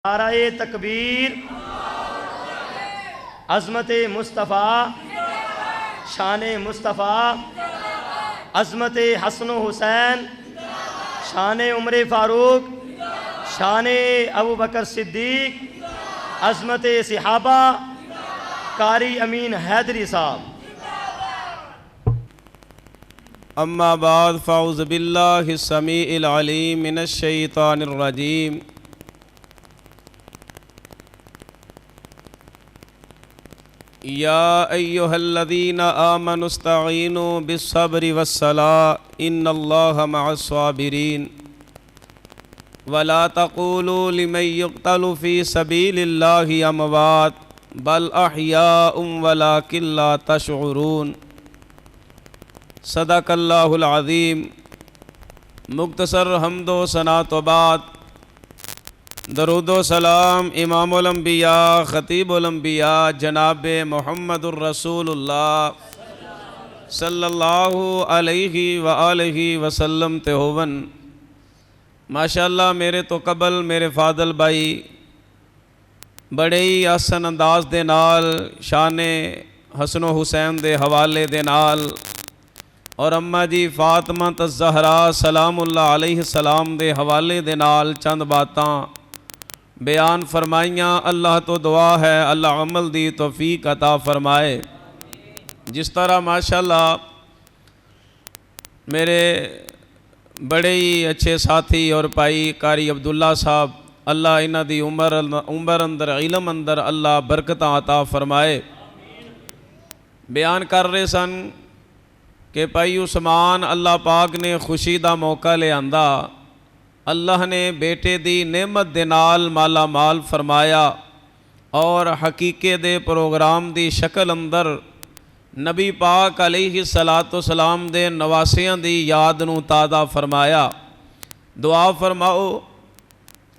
نعرہ تکبیر، عظمت مصطفیٰ، شان مصطفیٰ، عظمت حسن و حسین، شان عمر فاروق، شان ابو بکر صدیق، عظمت صحابہ، قاری امین حیدری صاحب۔ اما بعد فاعوذ باللہ السمیع العلیم من الشیطان الرجیم۔ یا ایہا الذین آمنوا استعینوا بالصبر والصلاۃ ان اللہ مع الصابرین ولا تقولوا لمن یقتل فی سبیل اللہ اموات بل احیاء ولکن لا تشعرون۔ صدق اللہ العظیم۔ مختصر حمد و ثنا تو بعد درود و سلام امام الانبیاء خطیب الانبیاء جناب محمد الرسول اللہ صلی اللہ علیہ وآلہ وسلم تے ہوون۔ ماشاءاللہ میرے تو قبل میرے فاضل بھائی بڑے ہی آسن انداز دے نال شان حسن و حسین دے حوالے دے نال اور اماں جی فاطمہ الزہرا سلام اللہ علیہ السلام دے حوالے دے نال چند باتاں بیان فرمائیاں۔ اللہ تو دعا ہے اللہ عمل دی توفیق عطا فرمائے۔ جس طرح ماشاءاللہ میرے بڑے ہی اچھے ساتھی اور بھائی قاری عبداللہ صاحب، اللہ انہاں دی عمر اندر علم اندر اللہ برکتاں عطا فرمائے، بیان کر رہے سن کہ بھائی عثمان اللہ پاک نے خوشی دا موقع لے آندا، اللہ نے بیٹے دی نعمت دے نال مالا مال فرمایا اور حقیقے دے پروگرام دی شکل اندر نبی پاک علیہ السلام دے نواسیاں دی یاد نو تازہ فرمایا۔ دعا فرماؤ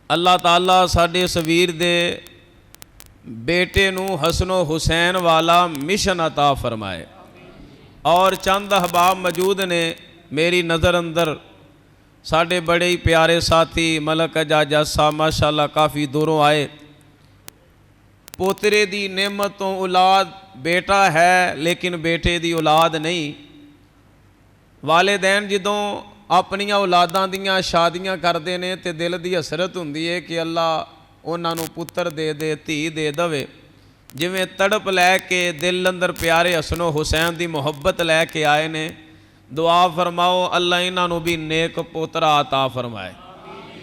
اللہ تعالیٰ ساڈے سویر دے بیٹے نو حسن و حسین والا مشن عطا فرمائے۔ اور چند احباب موجود نے میری نظر اندر، ساڑھے بڑے ہی پیارے ساتھی ملک اجاجہ صاحب ماشاءاللہ کافی دوروں آئے۔ پوترے دی نعمتوں اولاد بیٹا ہے لیکن بیٹے دی اولاد نہیں۔ والدین جدوں اپنی اولاداں دیاں شادیاں کردے نے تے دل دی حسرت ہوندی ہے کہ اللہ انہاں نو پتر دے دے دھی دے دوے، جویں تڑپ لے کے دل اندر پیارے حسن و حسین دی محبت لے کے آئے نے۔ دعا فرماؤ اللہ انہاں نو بھی نیک پوترا عطا فرمائے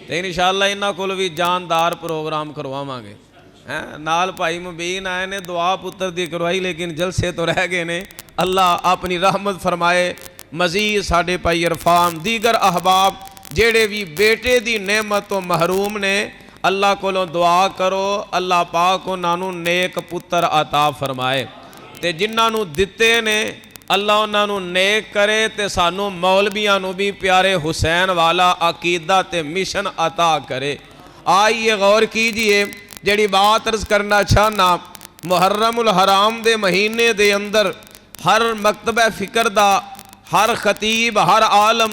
تے انشاءاللہ انہاں کول بھی جاندار پروگرام کرواواں گے۔ نال بھائی مبین آئے نے دعا پتر دی کروائی لیکن جلسے تو رہ گئے نے۔ اللہ اپنی رحمت فرمائے۔ مزید ساڈے بھائی عرفان دیگر احباب جیڑے بھی بیٹے دی نعمت تو محروم نے، اللہ کولوں دعا کرو اللہ پاک انہاں نو نیک پتر عطا فرمائے تے جنہاں نو دتے نے اللہ انہاں نو نیک کرے تے سانو مولویاں نو بھی پیارے حسین والا عقیدہ تے مشن عطا کرے۔ آئیے غور کیجئے جڑی بات عرض کرنا چاہنا، محرم الحرام دے مہینے دے اندر ہر مکتبہ فکر دا ہر خطیب ہر عالم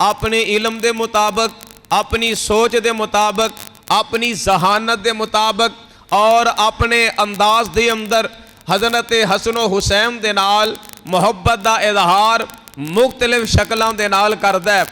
اپنے علم دے مطابق اپنی سوچ دے مطابق اپنی ذہانت دے مطابق اور اپنے انداز دے اندر حضرت حسن و حسین دے نال محبت دا اظہار مختلف شکلاں دے نال کردہ ہے۔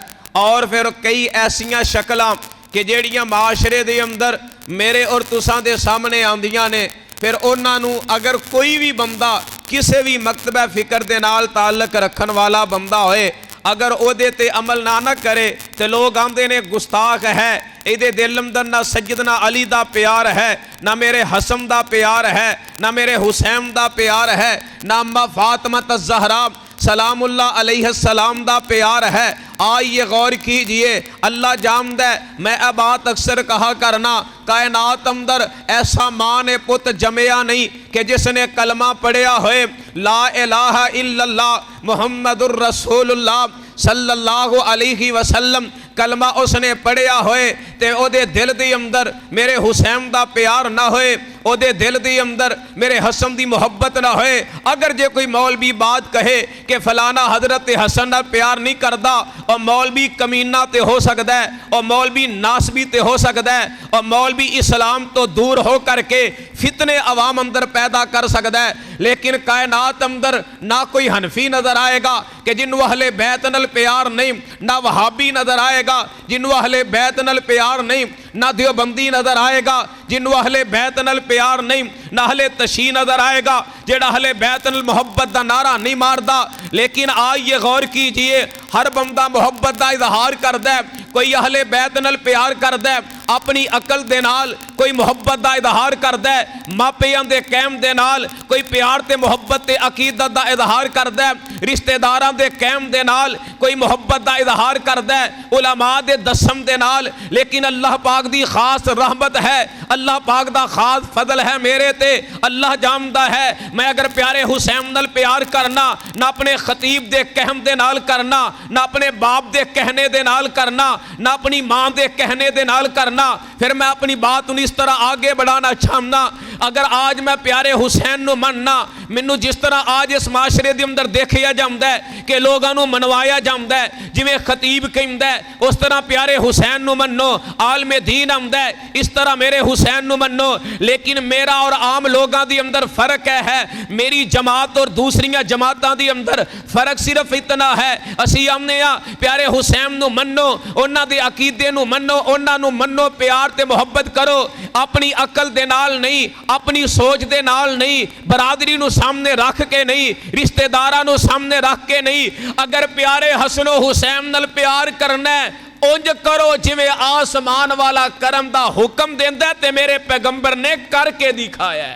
اور پھر کئی ایسیاں شکلاں کہ جیڑیاں معاشرے دے اندر میرے اور تساں دے سامنے آندیاں نے، پھر انہاں نو اگر کوئی بھی بندہ کسے بھی مکتبہ فکر دے نال تعلق رکھن والا بندہ ہوئے اگر او دے تے عمل نہ کرے تے لوگ آندے نے گستاخ ہے، ایدے دل اندر نہ سیدنا علی دا پیار ہے، نہ میرے حسن دا پیار ہے، نہ میرے حسین دا پیار ہے، نہ اماں فاطمہ الزہرا سلام اللہ علیہ السلام دا پیار ہے۔ آئیے غور کیجئے، اللہ جامد ہے میں اب بات اکثر کہا کرنا، کائنات اندر ایسا ماں نے پت جمعیا نہیں کہ جس نے کلمہ پڑھیا ہوئے لا الہ الا اللہ محمد الرسول اللہ صلی اللہ علیہ وسلم، کلمہ اس نے پڑھیا ہوئے تے او دے دل دی اندر میرے حسین دا پیار نہ ہوئے، او دے دل دی اندر میرے حسن دی محبت نہ ہوئے. اگر جے کوئی مولوی بات کہے کہ فلانا حضرت حسن نال پیار نہیں کردا، اور مولوی کمینہ تے ہو سکدا ہے، اور مولوی ناسبی تے ہو سکدا ہے، اور مولوی اسلام تو دور ہو کر کے فتنے عوام اندر پیدا کر سکدا ہے، لیکن کائنات اندر نہ کوئی حنفی نظر آئے گا کہ جنہوں اہل بیت نال پیار نہیں، نہ وہابی نظر آئے گا جنہوں اہل بیت نال پیار نہیں، نہ دیوبندی نظر آئے گا جنہوں اہل بیت نال پیار نہیں، نہ اہل تشیع نظر آئے گا جڑا اہل بیت نال محبت دا نعرہ نہیں ماردا. لیکن آئیے غور کیجئے، ہر بندہ محبت دا اظہار کردا ہے، کوئی اہل بیت نال پیار کردا ہے اپنی عقل دے نال، کوئی محبت دا اظہار کردا ہے ماپیاں دے قیم دے نال، کوئی پیار تے محبت تے عقیدت دا اظہار کردا ہے رشتہ داراں دے قیم دے نال، کوئی محبت دا اظہار کردا ہے علماء دے دسم دے نال. لیکن اللہ پاک دی خاص رحمت ہے، اللہ پاک دا خاص فضل ہے میرے تے. اللہ جاندا ہے میں اگر پیارے حسین نال پیار کرنا، نہ اپنے خطیب دے کہم دے نال کرنا، نہ اپنے باپ دے کہنے دے نال کرنا، نہ اپنی ماں دے کہنے دے نال کرنا، پھر میں اپنی بات انہیں اس طرح آگے بڑھانا چاہنا. اگر آج میں پیارے حسین نو مننا، منو جس طرح آج اس معاشرے دے اندر دیکھیا جامدا ہے کہ لوگاں نو منوایا جامدا ہے جویں خطیب کہندا ہے، اس طرح پیارے حسین نو منو. عالم دین آمدا ہے اس طرح میرے حسین نو منو. لیکن میرا اور عام لوگاں دی اندر فرق ہے، میری جماعت اور دوسریاں جماعتاں دی اندر فرق صرف اتنا ہے، اسی آمنے ہاں پیارے حسین نو منو، انہاں دے عقیدے نو منو، انہاں نو منو، پیار تے محبت کرو، اپنی عقل دے نال نہیں، اپنی سوچ دے نال نہیں، برادری نو سامنے رکھ کے نہیں، رشتہ داراں نو سامنے رکھ کے نہیں. اگر پیارے حسن و حسین نال پیار کرنا ہے اونج کرو جویں آسمان والا کرم دا حکم دیندا ہے تے میرے پیغمبر نے کر کے دکھایا ہے.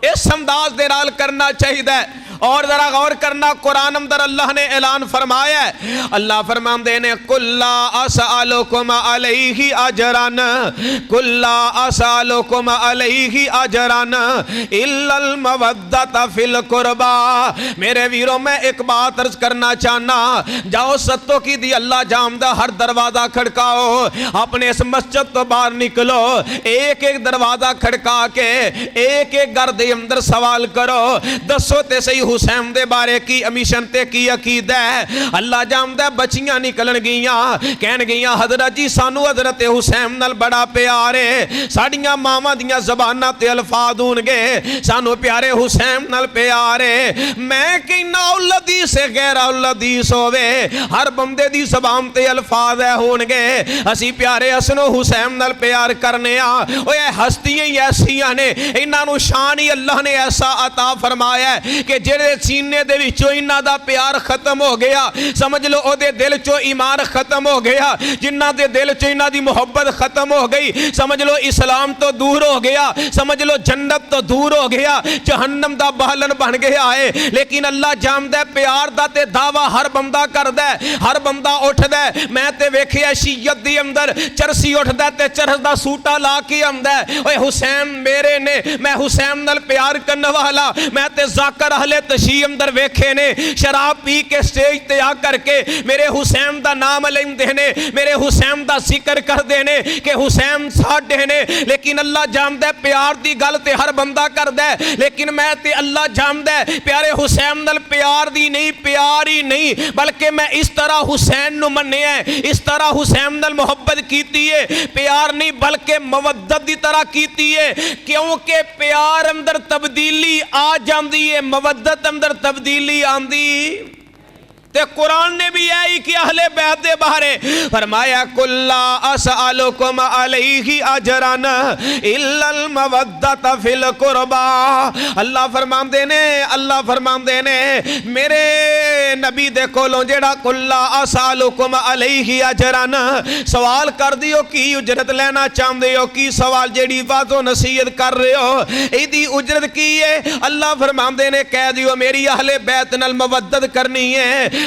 اس انداز دے نال کرنا چاہیے. اور ذرا غور کرنا، قرآن اندر اللہ نے اعلان فرمایا ہے، اللہ فرماندے نے قُلْ لَا أَسْأَلُكُمْ عَلَيْهِ أَجْرًا قُلْ لَا أَسْأَلُكُمْ عَلَيْهِ أَجْرًا إِلَّا الْمَوَدَّةَ فِي الْقُرْبَى. میرے ویروں میں ایک بات عرض کرنا چاہنا، جاؤ ستوں کی دی اللہ جامدہ ہر دروازہ کھڑکاؤ، اپنے اس مسجد تو باہر نکلو، ایک ایک دروازہ کھڑکا کے ایک ایک گھر دے اندر سوال کرو، دسو تے صحیح حسین دے بارے کی امیشن تے کی عقیدہ ہے. اللہ جامدہ بچیاں نکلن گیاں، کہن گیاں حضرت جی سانو حضرت حسین نال بڑا پیار ہے، ساڑیاں ماما دیاں زبانہ تے الفاظ ہون گے سانو پیارے حسین نال پیار ہے. میں کہنا اولادی سے غیر اولادی سوے، ہر بندے دی زبان تے الفاظ ہے ہون گے اسی پیارے حسن و حسین نال پیار کرنے آ. اوے ہستیاں ایسیاں نے، انہاں نو شان ہی اللہ نے ایسا عطا فرمایا ہے کہ جڑے سینے دے وچوں انہاں دا پیار ختم ہو گیا، سمجھ لو او دے دل چوں ایمان ختم ہو گیا، جنہاں دے دل چوں انہاں دی محبت ختم ہو گئی، سمجھ لو اسلام تو دور ہو گیا، سمجھ لو جنت تو دور ہو گیا، جہنم دا بہلن بن گیا ہے. لیکن اللہ جاندا ہے پیار دا تے دعویٰ ہر بندہ کردا ہے، ہر بندہ اٹھدا ہے. میں تے ویکھیا شیعت دی اندر چرسی اٹھدا ہے تے چرس دا سوٹا لا کے آندا ہے، اوے حسین میرے نے، میں حسین نال پیار کرنے والا. میں تے ذاکر اہل تشیع اندر ویکھے نے شراب پی کے سٹیج تے آ کر کے میرے حسین دا نام لیندے نے، میرے حسین دا ذکر کر دینے کہ حسین ساڈے نے. لیکن اللہ جاندا ہے پیار دی گل تے ہر بندہ کردا ہے، لیکن میں تے اللہ جاندا ہے پیارے حسین نال پیار دی نہیں، پیار ہی نہیں، بلکہ میں اس طرح حسین نو منیا ہے، اس طرح حسین نال محبت کیتی ہے، پیار نہیں بلکہ مودت دی طرح کیتی ہے. کیونکہ پیار اندر تبدیلی آ جاندی ہے، مودت اندر تبدیلی آندی. تے قرآن نے بھی یہی کہ اہل بیت دے بارے فرمایا قُلْ لَا أَسْأَلُكُمْ عَلَيْهِ أَجْرًا إِلَّا الْمَوَدَّةَ فِي الْقُرْبَى. اللہ فرماندے نے میرے نبی دے کولوں جیڑا قُلْ لَا أَسْأَلُكُمْ عَلَيْهِ أَجْرًا سوال کر دیو کی اجرت لینا چاہندے ہو، کی سوال جیڑی بات و نصیحت کر رہے ہو ایدی اجرت کی ہے. اللہ فرماندے نے کہہ دیو میری اہل بیت نال مودت کرنی ہے،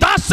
10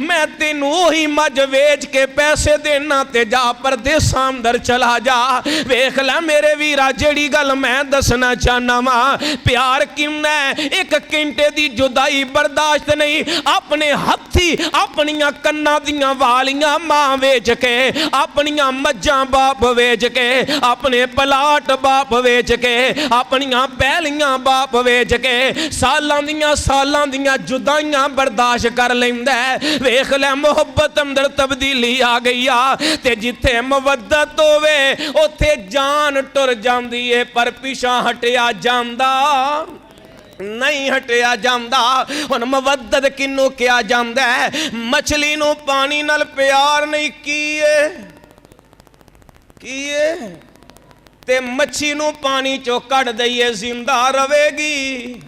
ਮੈਂ ਤੈਨੂੰ ਉਹੀ ਮੱਝ ਵੇਚ ਕੇ ਪੈਸੇ ਦੇਣਾ ਤੇ ਜਾ ਪਰਦੇਸਾਂ ਅੰਦਰ ਚਲਾ ਜਾ। ਵੇਖ ਲੈ ਮੇਰੇ ਵੀਰਾ ਜਿਹੜੀ ਗੱਲ ਮੈਂ ਦੱਸਣਾ ਚਾਹਨਾ ਵਾ, ਪਿਆਰ ਕਿੰਨਾ ਹੈ, ਇੱਕ ਘੰਟੇ ਦੀ ਜੁਦਾਈ ਬਰਦਾਸ਼ਤ ਨਹੀਂ। ਆਪਣੇ ਹੱਥੀ ਆਪਣੀਆਂ ਕੰਨਾਂ ਦੀਆਂ ਵਾਲੀਆਂ ਮਾਂ ਵੇਚ ਕੇ, ਆਪਣੀਆਂ ਮੱਝਾਂ ਬਾਪ ਵੇਚ ਕੇ, ਆਪਣੇ ਪਲਾਟ ਬਾਪ ਵੇਚ ਕੇ, ਆਪਣੀਆਂ ਪਹਿਲੀਆਂ ਬਾਪ ਵੇਚ ਕੇ ਸਾਲਾਂ ਦੀਆਂ ਜੁਦਾਈਆਂ ਬਰਦਾਸ਼ਤ ਕਰ ਲੈਂਦਾ। ਵੇਖ ਲੈ ਮੁਹੱਬਤ ਅੰਦਰ ਤਬਦੀਲੀ ਆ ਗਈ ਆ ਤੇ ਜਿੱਥੇ ਮਵੱਦਤ ਹੋਵੇ ਉੱਥੇ ਜਾਨ ਟੁਰ ਜਾਂਦੀ ਏ, ਪਰ ਪਿਛਾਂ ਹਟਿਆ ਜਾਂਦਾ ਨਹੀਂ, ਹਟਿਆ ਜਾਂਦਾ। ਹੁਣ ਮਵੱਦਤ ਕਿਨੂੰ ਕਿਹਾ ਜਾਂਦਾ ਹੈ? ਮਛਲੀ ਨੂੰ ਪਾਣੀ ਨਾਲ ਪਿਆਰ ਨਹੀਂ ਕੀਏ ਤੇ ਮੱਛੀ ਨੂੰ ਪਾਣੀ ਚੋਂ ਕੱਢ ਦਈਏ ਜ਼ਿੰਦਾ ਰਵੇਗੀ।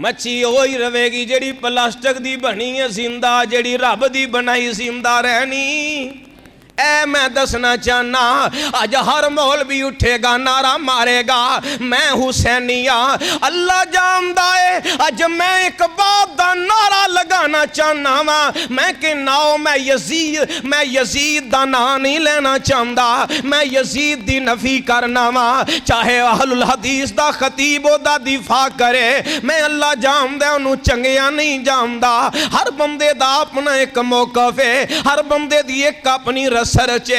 ਮੱਛੀ ਉਹੀ ਰਵੇਗੀ ਜਿਹੜੀ ਪਲਾਸਟਿਕ ਦੀ ਬਣੀ ਹੈ ਜ਼ਿੰਦਾ, ਜਿਹੜੀ ਰੱਬ ਦੀ ਬਣਾਈ ਜ਼ਿੰਦਾ ਰਹਿਣੀ। ਐ ਮੈਂ ਦੱਸਣਾ ਚਾਹਨਾ ਅੱਜ ਹਰ ਮੌਲਵੀ ਉੱਠੇਗਾ ਨਾਰਾ ਮਾਰੇਗਾ ਮੈਂ ਹੁਸੈਨੀਆ। ਅੱਲਾ ਜਾਣਦਾ ਏ ਅੱਜ ਮੈਂ ਇੱਕ ਬਾਤ ਦਾ ਨਾਰਾ ਲਗਾਣਾ ਚਾਹਨਾ ਵਾ, ਮੈਂ ਕਿ ਨਾਓ ਮੈਂ ਯਜ਼ੀਦ ਦਾ ਨਾਂ ਨਹੀਂ ਲੈਣਾ ਚਾਹੁੰਦਾ, ਮੈਂ ਯਜ਼ੀਦ ਦੀ ਨਫੀ ਕਰਨਾ ਵਾ। ਚਾਹੇ ਅਹਲੁਲ ਹਦੀਸ ਦਾ ਖਤੀਬ ਉਹਦਾ ਦਿਫਾ ਕਰੇ, ਮੈਂ ਅੱਲਾ ਜਾਣਦਾ ਉਹਨੂੰ ਚੰਗਿਆ ਨਹੀਂ ਜਾਣਦਾ। ਹਰ ਬੰਦੇ ਦਾ ਆਪਣਾ ਇੱਕ ਮੌਕਫ ਹੈ, ਹਰ ਬੰਦੇ ਦੀ ਇੱਕ ਆਪਣੀ ਸਰਚੇ।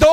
2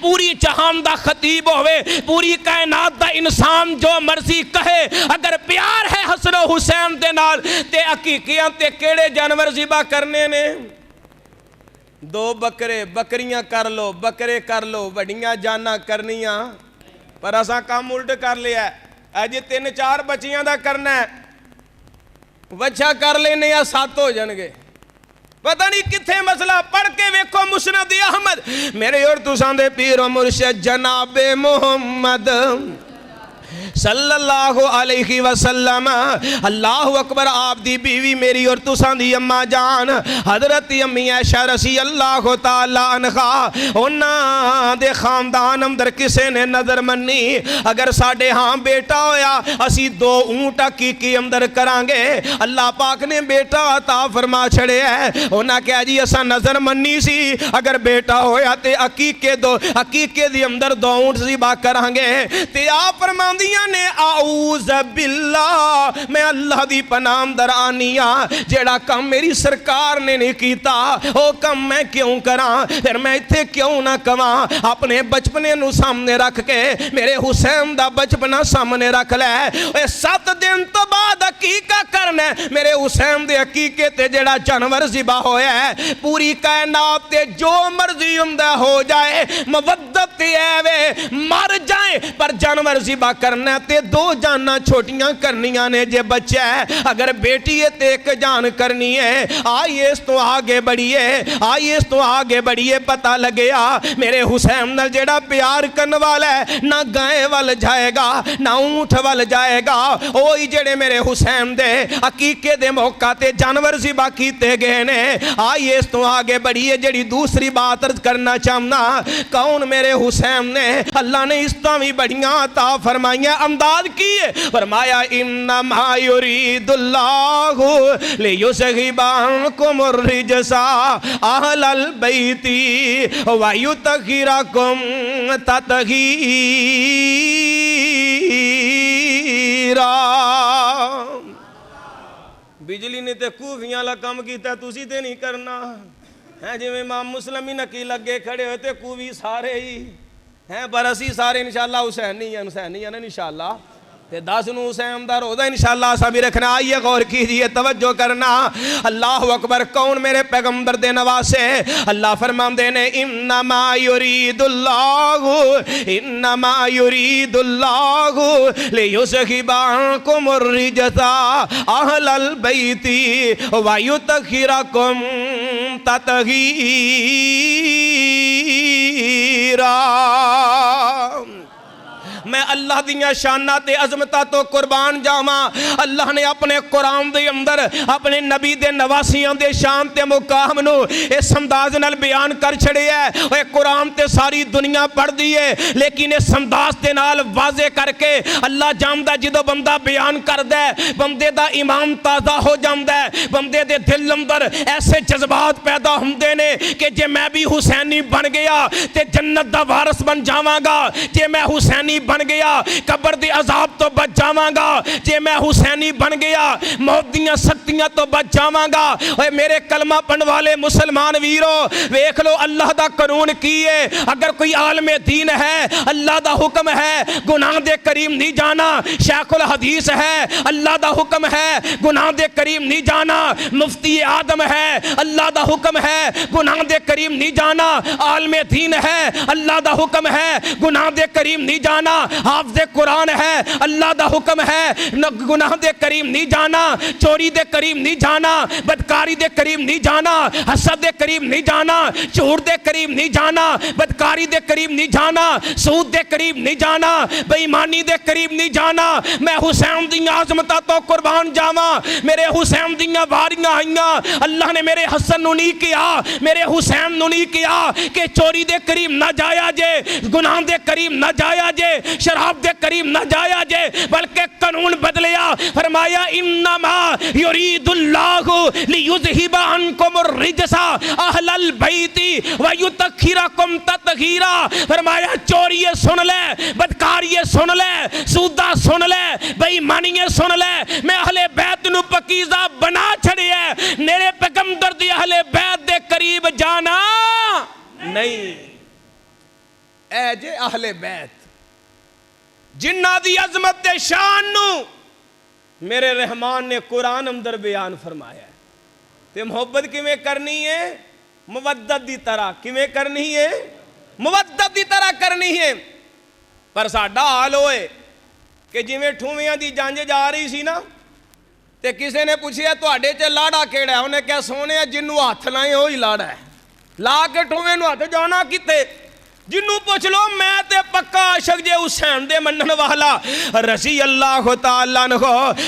پوری جہان دا خطیب ہوئے, پوری کائنات دا انسان جو مرضی کہے, اگر پیار ہے حسن و حسین دے نال تے عقیقیاں تے کیڑے جانور ذبح کرنے نے؟ 2 بکرے بکریاں کر لو, بکرے کر لو, وڈیاں جانا کرنیاں, پر اساں کام الٹ کر لیا ہے. اجے 3-4 بچیاں دا کرنا ہے, بچہ کر لینے یا 7 ہو جان گے. پتہ نہیں کتھے مسئلہ. پڑھ کے ویکھو مسند احمد, میرے اور تساں دے پیر و مرشد جناب محمد صلی اللہ علیہ وسلم. اللہ اکبر. آپ دی بیوی میری اور تساں دی اماں جان حضرت امی عائشہ رضی اللہ تعالی عنہا, انہاں دے خاندان اندر کسے نے نظر منی اگر ساڈے ہاں بیٹا ہویا اسی 2 اونٹ عقیقی اندر کرانگے. اللہ پاک نے بیٹا عطا فرما چھڑے ہے. انہاں کہا جی اساں نظر منی سی اگر بیٹا ہویا تے عقیقے دی اندر 2 اونٹ ذبح کرانگے. تے آپ فرما نے اعوذ باللہ, میں اللہ دی پناہ اندر آنیاں, جیڑا کم میری سرکار نے نہیں کیتا او کم میں کیوں کراں, پھر میں اتھے کیوں نہ کواں. اپنے بچپنے نو سامنے رکھ کے میرے حسین دا بچپنا سامنے رکھ لے. 7 دن تو بعد عقیقہ کرنا میرے حسین دے عقیقے تے جیڑا جانور ذبح ہویا ہے, پوری کائنات تے جو مرضی ہوندا ہو جائے, مودت اے وے مر جائے, پر جانور ذبح کرنا تے 2 جاناں چھوٹیاں کرنیاں نے. جے بچہ ہے اگر بیٹی ہے تے 1 جان کرنی ہے. آئیے اس تو آگے بڑھیے, آئیے اس تو آگے بڑھیے. پتہ لگیا میرے حسین نال جیڑا پیار کرن والا ہے نہ گائے وال جائے گا نہ اونٹ وال جائے گا. اوہی جڑے میرے حسین دے عقیقے دے موقع تے جانور ذبح کیتے گئے نے. آئیے اس تو آگے بڑھیے. جڑی دوسری بات عرض کرنا چاہنا, کون میرے حسین نے اللہ نے اس طرح بھی بڑیاں عطا فرمائیاں. انداز کیے فرمایا انما یرید اللہ لیذہب عنکم الرجس اہل البیت ویطہرکم تطہیرا. بجلی نے تے کوفیاں لا کم کیتا, تسی تے نہیں کرنا ہے. جی میں امام مسلم ہی نکی لگے کھڑے ہوئے تے کوفی سارے ہی ہیں, پر اسی سارے انشاءاللہ حسینی ہیں انشاءاللہ. تے 10 نو حسین دا روزہ انشاءاللہ اسا بھی رکھنا. آئیے غور کیجئے, توجہ کرنا. اللہ اکبر. کون میرے پیغمبر دے نواسے؟ اللہ فرماندے نے انما یرید اللہ لیذہب عنکم الرجس اہل البیت ویطہرکم تطہیرا. میں اللہ دیاں شانات عظمتہ تو قربان جاواں. اللہ نے اپنے قرآن دے اندر اپنے نبی دے نواسیاں دے شان تے مقام نو اس انداز نال بیان کر چھڑے ہے. اے قرآن تے ساری دنیا پڑھ دیئے, لیکن اس انداز دے نال واضح کر کے اللہ جاندہ جدو بندہ بیان کر دے بندے دا ایمان تازہ ہو جاندہ ہے. بندے دے دل اندر ایسے جذبات پیدا ہوندے نے کہ جے میں بھی حسینی بن گیا تے جنت دا وارث بن جاواں گا. جے میں حسینی بن گیا قبر دی عذاب تو بچ جاواں گا. جے میں حسینی بن گیا موت دیاں سختیاں تو بچ جاواں گا. اے میرے کلمہ پڑھن والے مسلمان ویرو, ویکھ لو اللہ دا قانون کی ہے. اگر کوئی عالم دین ہے اللہ دا حکم ہے گناہ دے قریب نہیں جانا. شیخ الحدیث ہے اللہ دا حکم ہے گناہ دے قریب نہیں جانا. مفتی آدم ہے اللہ دا حکم ہے گناہ دے قریب نہیں جانا. عالم دین ہے اللہ دا حکم ہے گناہ دے قریب نہیں جانا. حافظ قرآن ہے اللہ دا حکم ہے گناہ دے قریب نہیں جانا. چوری دے قریب نہیں جانا, بدکاری دے قریب نہیں جانا, حسد دے قریب نہیں جانا, جھوٹ دے قریب نہیں جانا, بدکاری دے قریب نہیں جانا, سود دے قریب نہیں جانا, بے ایمانی دے قریب نہیں جانا. میں حسین دی عظمتاں تو قربان جاواں. میرے حسین دیاں واریاں آئیاں. اللہ نے میرے حسن نو نہیں کیا, میرے حسین نو نہیں کیا کہ چوری دے قریب نہ جایا جے, گناہ دے قریب نہ جایا جے, شراب دے قریب نہ جایا جے, بلکہ قانون بدلیا. فرمایا انما یرید اللہ لیذہب عنکم الرجس اہل البیت ویطہرکم تطہیرا. فرمایا چوری سن لے, بدکاری سن لے, سودا سن لے, بے ایمانی سن لے, میں اہل بیت نو پاکیزہ بنا چھڑیا. میرے پیغمبر دی اہل بیت دے قریب جانا نہیں. اے جے اہل بیت جنہ دی عظمت تے شان نو میرے رحمان نے قرآن اندر بیان فرمایا ہے تے محبت کیویں کرنی ہے مودت دی طرح کیویں کرنی ہے مودت دی طرح کرنی ہے پر ساڈا حال ہوئے کہ جویں ٹھویاں دی جنج جا رہی سی نا تے کسے نے پوچھیا تواڈے چ لاڑا کیڑا ہے انہیں کہا سونے جنوں ہاتھ لائے وہی لاڑا ہے لا کے ٹھویں نو ہاتھ جانا کتے جنوں پوچھ لو میں تے پکا عاشق جے حسین دے منن والا رضی اللہ تعالیٰ عنہ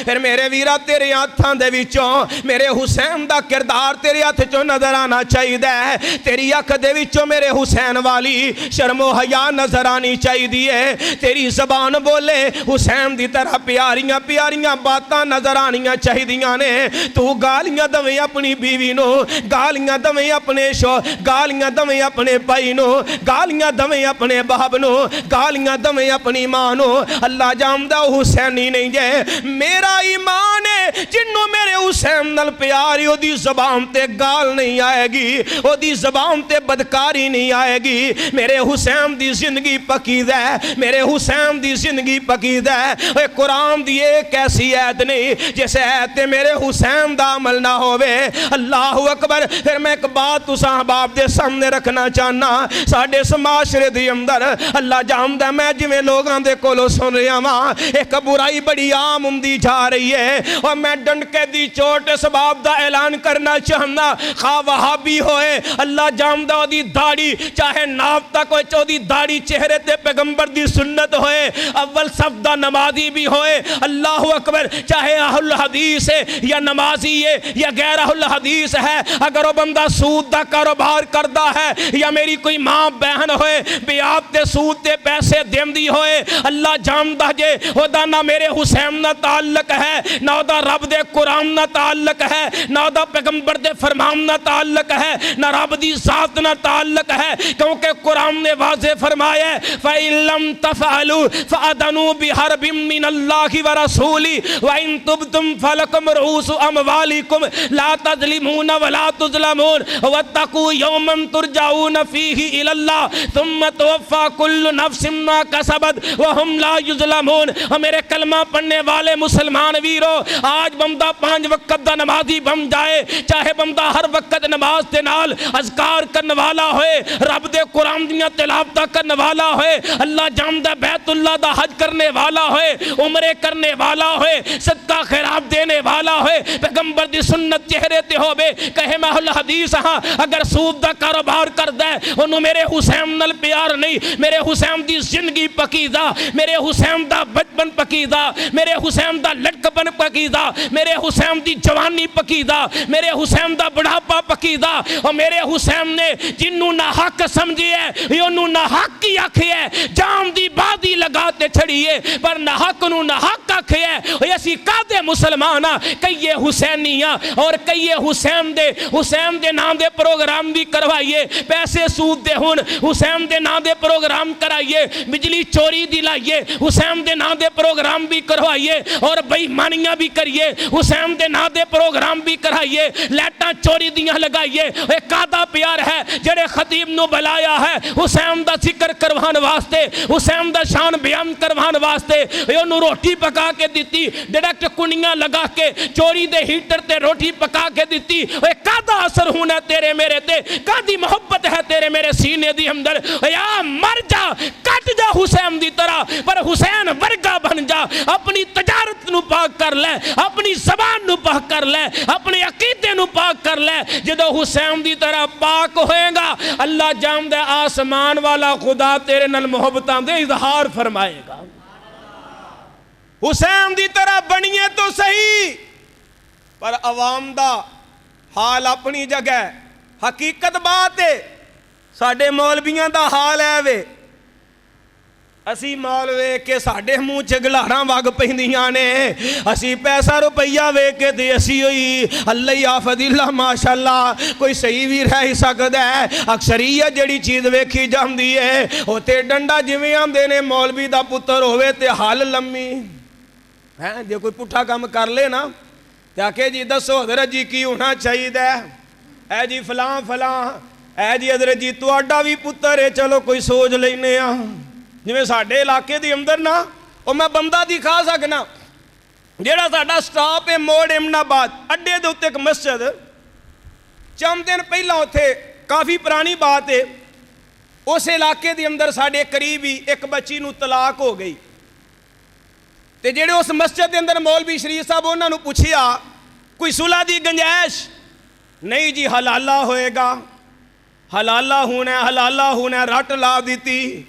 پھر میرے ویرا تیرے ہاتھاں دے وچوں میرے حسین دا کردار تیرے ہاتھ چوں نظر آنا چاہیے تیری اکھ دے وچوں میرے حسین والی شرم و حیا نظر آنی چاہیے تیری زبان بولے حسین دی طرح پیاریاں پیاریاں باتاں نظر آنیاں چاہیدیاں نے تو گالیاں دویں اپنی بیوی نو گالیاں دویں اپنے شو گالیاں دویں اپنے بھائی نو گالیاں دویں اپنے باپ نو گالیاں دویں اپنی ماں نو اللہ جاندا حسینی نہیں جے میرا ایمان ہے جنوں میرے حسین نال پیاری او دی زبان تے گال نہیں آئے گی او دی زبان تے بدکاری نہیں آئے گی میرے حسین دی زندگی پکیزہ ہے میرے حسین دی زندگی پکیزہ ہے اے قرآن دی ایک ایسی عید نہیں جیسے عید تے میرے حسین دا عمل نہ ہوئے اللہ اکبر پھر میں ایک بات تو صاحباب دے سامنے رکھنا چاہنا ساڑھے معاشرے دی اندر اللہ جاندا میں جویں لوگاں دے کولوں سن رہا ہاں ایک برائی بڑی عام ہوندی جا رہی ہے اور میں ڈنڈکے دی چوٹ اس باب دا اعلان کرنا چاہنا خواہ وہابی ہوئے اللہ جاندا او دی داڑھی چاہے ناف تک ہوئے چو دی داڑھی چہرے تے پیغمبر دی سنت ہوئے اول صف دا نمازی بھی ہوئے اللہ اکبر چاہے اہل حدیث ہے یا نمازی ہے یا غیر اہل حدیث ہے اگر وہ بندہ سود دا کاروبار کردا ہے یا میری کوئی ماں بہن ہوئے بیعت تے سود تے پیسے دین دی ہوئے اللہ جاندا جے او دا نہ میرے حسین نہ تعلق ہے نہ او دا رب دے قرآن نہ تعلق ہے نہ او دا پیغمبر دے فرمان نہ تعلق ہے نہ رب دی ذات نہ تعلق ہے کیونکہ قرآن نے واضح فرمایا ہے فَإِن لَمْ تَفْعَلُوا فَأَذَنُوا بِحَرْبٍ مِّنَ اللَّهِ وَرَسُولِهِ وَإِن تُبْتُمْ فَلَكُمْ رُءُوسُ أَمْوَالِكُمْ لَا تَظْلِمُونَ وَلَا تُظْلَمُونَ وَاتَّقُوا يَوْمًا تُرْجَعُونَ فِيهِ إِلَى اللَّهِ ثم توفا کل نفس ما کسبت وہم لا یظلمون میرے کلمہ پڑھنے والے مسلمان ویرو آج بندہ 5 وقت دا نمازی بن جائے چاہے بندہ ہر وقت نماز دے نال اذکار کرنے والا ہوئے رب دے قرآن دیاں تلاوتاں کرنے والا ہوئے اللہ جاندا بیت اللہ دا حج کرنے والا ہوئے عمرے کرنے والا ہوئے صدقہ خیرات دینے والا ہوئے پیغمبر دی سنت چہرے تے ہوئے کہے میں اہل حدیث ہاں اگر سود دا کاروبار کردا ہے انہوں میرے حسین نال پیار نہیں میرے حسین دی زندگی پکیزہ میرے حسین دا بچپن پکیزہ میرے حسین دا لڑکپن پکیزہ میرے حسین دی جوانی پکیزہ میرے حسین دا بڑھاپا پکیزہ اور میرے حسین نے جنوں نہ حق سمجھی ہے انہوں نہ حق کی آکھے ہے جان دی بادی لگاتے چھڑیے پر نہ حق نو نہ حق آکھے ہے ایسی قادے مسلمانہ کئیے حسینیاں اور کئیے حسین دے نام دے پروگرام بھی کروائیے پیسے سود دے ہون حسین دے نام دے پروگرام کرائیے بجلی چوری دلائیے حسین دے نام دے پروگرام بھی کروائیے اور بے ایمانیاں بھی کریے حسین دے نام دے پروگرام بھی کرائیے لیٹاں چوری دیاں لگائیے ایک آدھا پیار ہے جڑے خطیب نو بلایا ہے حسین دا ذکر کروان واسطے حسین دا شان بیان کروان واسطے انہوں روٹی پکا کے دیتی ڈائریکٹ کنیاں لگا کے چوری دے ہیٹر تے روٹی پکا کے دیتی ایک آدھا اثر ہونا تیرے میرے تے کادی محبت ہے تیرے میرے سینے دی اندر یا مر جا کٹ جا حسین دی طرح پر حسین ورگا بن جا اپنی تجارت نو پاک کر لے اپنی زبان نو پاک کر لے اپنے عقیدے نو پاک کر لے جدو حسین دی طرح پاک ہوئے گا اللہ جاندا آسمان والا خدا تیرے نال محبتاں دے اظہار فرمائے گا حسین دی طرح بنیے تو صحیح پر عوام دا حال اپنی جگہ حقیقت بات ہے ساڑھے مولویاں دا حال ہے وے اسی مولوے کے ساڑھے منہ چگلاراں وگ پہندیاں نے اسی پیسہ روپیہ وے کے دے اسی ہوئی اللہ آفد اللہ ماشاءاللہ کوئی صحیح بھی رہ ہی سکتا ہے اکثریت جڑی چیز ویکھی جاندی ہے ہوتے ڈنڈا جویں آندے نے مولوی دا پتر ہوئے تے حال لممی ہے جے کوئی پٹھا کام کر لے نا تے آکے جی دسو حضرت جی کی ہونا چاہیے اے جی فلاں ਐ ਜੀ ਹਜ਼ਰਤ ਜੀ ਤੁਹਾਡਾ ਵੀ ਪੁੱਤਰ ਹੈ, ਚਲੋ ਕੋਈ ਸੋਚ ਲੈਨੇ ਆ। ਜਿਵੇਂ ਸਾਡੇ ਇਲਾਕੇ ਦੇ ਅੰਦਰ ਨਾ ਉਹ ਮੈਂ ਬੰਦਾ ਦਿਖਾ ਸਕਣਾ, ਜਿਹੜਾ ਸਾਡਾ ਸਟਾਪ ਹੈ ਮੋੜ ਇਮਨਾਬਾਦ ਅੱਡੇ ਦੇ ਉੱਤੇ ਇੱਕ ਮਸਜਿਦ, ਚੰਦ ਦਿਨ ਪਹਿਲਾਂ ਉੱਥੇ ਕਾਫੀ ਪੁਰਾਣੀ ਬਾਤ ਹੈ, ਉਸ ਇਲਾਕੇ ਦੇ ਅੰਦਰ ਸਾਡੇ ਕਰੀਬ ਹੀ ਇੱਕ ਬੱਚੀ ਨੂੰ ਤਲਾਕ ਹੋ ਗਈ। ਤੇ ਜਿਹੜੇ ਉਸ ਮਸਜਿਦ ਦੇ ਅੰਦਰ ਮੌਲਵੀ ਸ਼ਰੀਫ ਸਾਹਿਬ, ਉਹਨਾਂ ਨੂੰ ਪੁੱਛਿਆ ਕੋਈ ਸੁਲ੍ਹਾ ਦੀ ਗੁੰਜਾਇਸ਼? ਨਹੀਂ ਜੀ ਹਲਾਲਾ ਹੋਏਗਾ, ਹਲਾਲਾ ਹੋਣਾ ਰੱਟ ਲਾ ਦਿੱਤੀ।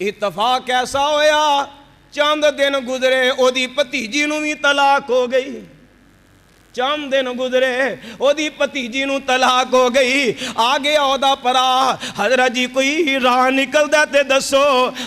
ਇਤਫਾਕ ਐਸਾ ਹੋਇਆ ਚੰਦ ਦਿਨ ਗੁਜ਼ਰੇ ਉਹਦੀ ਭਤੀਜੀ ਨੂੰ ਵੀ ਤਲਾਕ ਹੋ ਗਈ। ਚੰਦ ਦਿਨ ਗੁਜ਼ਰੇ ਉਹਦੀ ਭਤੀਜੀ ਨੂੰ ਤਲਾਕ ਹੋ ਗਈ। ਆ ਗਿਆ ਉਹਦਾ ਭਰਾ, ਹਜ਼ਰਤ ਜੀ ਕੋਈ ਰਾਹ ਨਿਕਲਦਾ ਤੇ ਦੱਸੋ।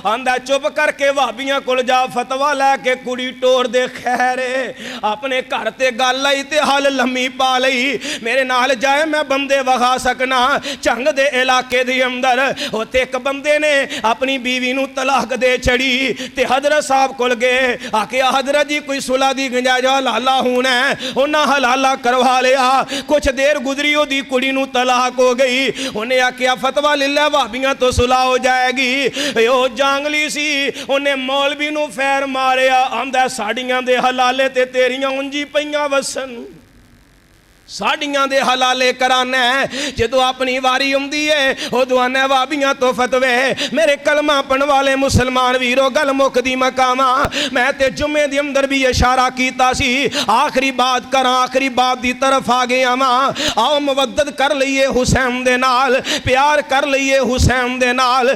ਆਂਦਾ ਚੁੱਪ ਕਰਕੇ ਵਾਬੀਆਂ ਕੋਲ ਜਾ ਫਤਵਾ ਲੈ ਕੇ ਕੁੜੀ ਟੋਰ ਦੇ। ਖੈਰੇ ਆਪਣੇ ਘਰ ਤੇ ਗੱਲ ਆਈ ਤੇ ਹਲ ਲੰਮੀ ਪਾ ਲਈ। ਮੇਰੇ ਨਾਲ ਜਾਏ ਮੈਂ ਬੰਦੇ ਵਿਖਾ ਸਕਣਾ। ਝੰਗ ਦੇ ਇਲਾਕੇ ਦੇ ਅੰਦਰ ਉੱਥੇ ਇੱਕ ਬੰਦੇ ਨੇ ਆਪਣੀ ਬੀਵੀ ਨੂੰ ਤਲਾਕ ਦੇ ਛੜੀ ਤੇ ਹਜ਼ਰਤ ਸਾਹਿਬ ਕੋਲ ਗਏ। ਆਖਿਆ ਹਜ਼ਰਤ ਜੀ ਕੋਈ ਸੁਲ੍ਹਾ ਦੀ ਗੁੰਜਾਇਸ਼ ਹਲਾਲਾ ਹੋਣਾ। ਉਹਨਾਂ ਹਲਾਲਾ ਕਰਵਾ ਲਿਆ। ਕੁਛ ਦੇਰ ਗੁਜ਼ਰੀ ਉਹਦੀ ਕੁੜੀ ਨੂੰ ਤਲਾਕ ਹੋ ਗਈ। ਉਹਨੇ ਆਖਿਆ ਫਤਵਾ ਲੈ ਲੈ ਭਾਬੀਆਂ ਤੋਂ ਸੁਲਾਹ ਹੋ ਜਾਏਗੀ। ਉਹ ਜਾਂਗਲੀ ਸੀ, ਉਹਨੇ ਮੌਲਵੀ ਨੂੰ ਫੈਰ ਮਾਰਿਆ। ਆਂਦਾ ਸਾਡੀਆਂ ਦੇ ਹਲਾਲੇ ਤੇ ਤੇਰੀਆਂ ਉਂਜੀ ਪਈਆਂ ਵਸਣ, ਸਾਡੀਆਂ ਦੇ ਹਲਾਲੇ ਕਰਾਨਾ। ਜਦੋਂ ਆਪਣੀ ਵਾਰੀ ਆਉਂਦੀ ਏ ਉਦੋਂ ਆਨੇ ਵਾਬੀਆਂ ਤੋਂ ਫਤਵੇ। ਮੇਰੇ ਕਲਮਾ ਪੜਨ ਵਾਲੇ ਮੁਸਲਮਾਨ ਵੀਰੋ, ਗੱਲ ਮੁੱਕਦੀ ਮਕਾਵਾਂ। ਮੈਂ ਤੇ ਜੁਮੇ ਦੇ ਅੰਦਰ ਵੀ ਇਸ਼ਾਰਾ ਕੀਤਾ ਸੀ, ਆਖਰੀ ਬਾਤ ਕਰਾਂ, ਆਖਰੀ ਬਾਤ ਦੀ ਤਰਫ ਆ ਗਿਆ ਵਾਂ। ਆਓ ਮੁਵੱਦਤ ਕਰ ਲਈਏ ਹੁਸੈਨ ਦੇ ਨਾਲ, ਪਿਆਰ ਕਰ ਲਈਏ ਹੁਸੈਨ ਦੇ ਨਾਲ।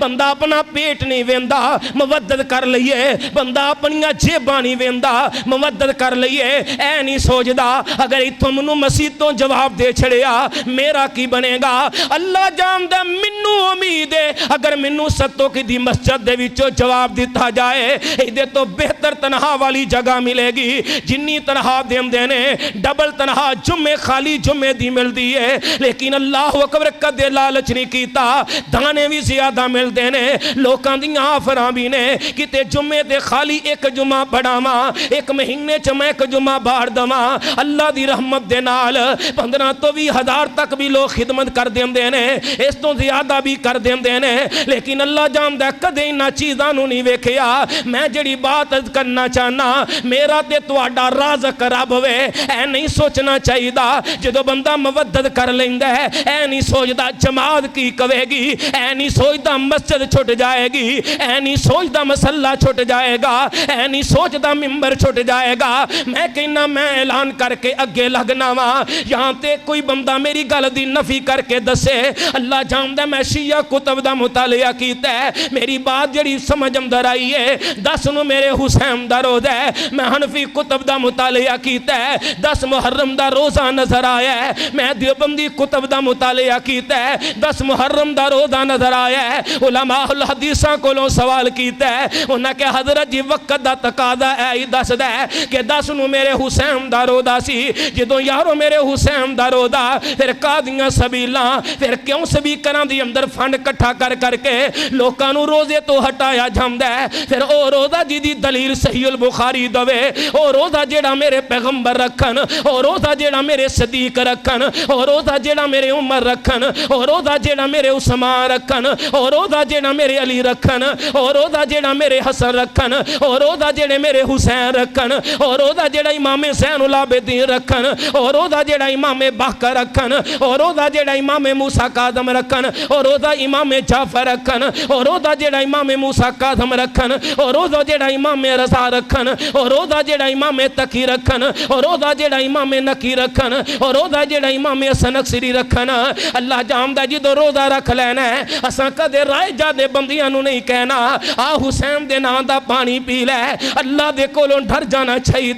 بندہ اپنا پیٹ نہیں ویندا مودت کر لئیے بندہ اپنیاں جیباں نہیں ویندا مودت کر لئیے اے نہیں سوچدا اگر اتھوں منو مسیح تو جواب دے چھڑیا میرا کی بنے گا اللہ جاندہ منو امید ہے اگر منو ستوں کی دی مسجد دے وچوں جواب دیتا جائے ایدے تو بہتر تنہا والی جگہ ملے گی جنی تنہا دیم دینے ڈبل تنہا جمعے خالی جمعے دی مل دیئے لیکن اللہ اکبر کدے لالچ نہیں کیتا دانے بھی زیادہ مل دینے لوکاں دیاں آفراں بھی نے کتے جمعے دے خالی ایک جمعہ پڑھا ماں ایک مہینے چمہ ایک جمعہ باہر دماں اللہ دی رحمت دے نال 15 تو 20,000 تک بھی لوگ خدمت کر دیں دینے اس تو زیادہ بھی کر دیں دینے لیکن اللہ جاندہ کدے انہا چیزانوں نہیں ویکھیا میں جڑی بات کرنا چاہنا میرا تے تواڈا رازق رب وے اے نہیں سوچنا چاہیے دا جدو بندہ مودت کر لیندہ ہے اے نہیں سوچدا جماعت کی کہے گی اے نہیں سوچدا مسجد چھٹ جائے گی اے نہیں سوچدا مسلح چھٹ جائے گا اے نہیں سوچدا ممبر چھٹ جائے گا میں کہنا میں اعلان کر کے اگے لگنا وا یہاں تے کوئی بندہ میری گل دی نفی کر کے دسے اللہ جاندہ میں شیعہ کتب دا مطالعہ کیتا ہے میری بات جڑی سمجھ اندر آئی ہے 10 نو میرے حسین دا روزہ ہے میں حنفی کتب دا مطالعہ کیتا ہے 10 محرم دا روزہ نظر آیا ہے میں دیوبندی کتب دا مطالعہ کیتا ہے 10 محرم دا روزہ نظر آیا ہے علماء الحدیثاں کولوں سوال کیتا ہے انہاں کہ حضرت جی وقت دا تقاضا ہے دس دا ہے کہ 10 نو میرے حسین دا روزہ سی جدوں یارو میرے حسین دا روزہ پھر قادیاں سبیلاں پھر کیوں سبیکراں دی اندر فنڈ کٹھا کر کے لوکاں نو روزے تو ہٹایا جاندا ہے پھر او روزہ جی دی دلیل صحیح البخاری دوے او روزہ جیڑا میرے پیغمبر رکھن او روزہ جیڑا میرے صدیق رکھن او روزہ جیڑا میرے عمر رکھن او روزہ جیڑا میرے عثمان رکھن او روزہ جیڑا میرے علی رکھن او روزہ جیڑا میرے حسن رکھن او روزہ جیڑے میرے حسین رکھن او روزہ جیڑا امام زین العابدین رکھن او روزہ جیڑا امام باقر رکھن او روزہ جیڑا امام موسیٰ کاظم رکھن او روزہ امام جعفر رکھن او روزہ جیڑا امام موسیٰ کاظم رکھن او روزہ جیڑا امام رضا رکھن او روزہ جیڑا امام تقی رکھن او روزہ جیڑا امام نقی رکھن او روزہ جیڑا امام سنکسری رکھن اللہ جاندہ جدو روزہ رکھ لینا ہے اساں کدے رائے جادے بندیاں نو نہیں کہنا آ حسین دے نام دا پانی پی لے اللہ دے کولوں ڈر جانا چاہیے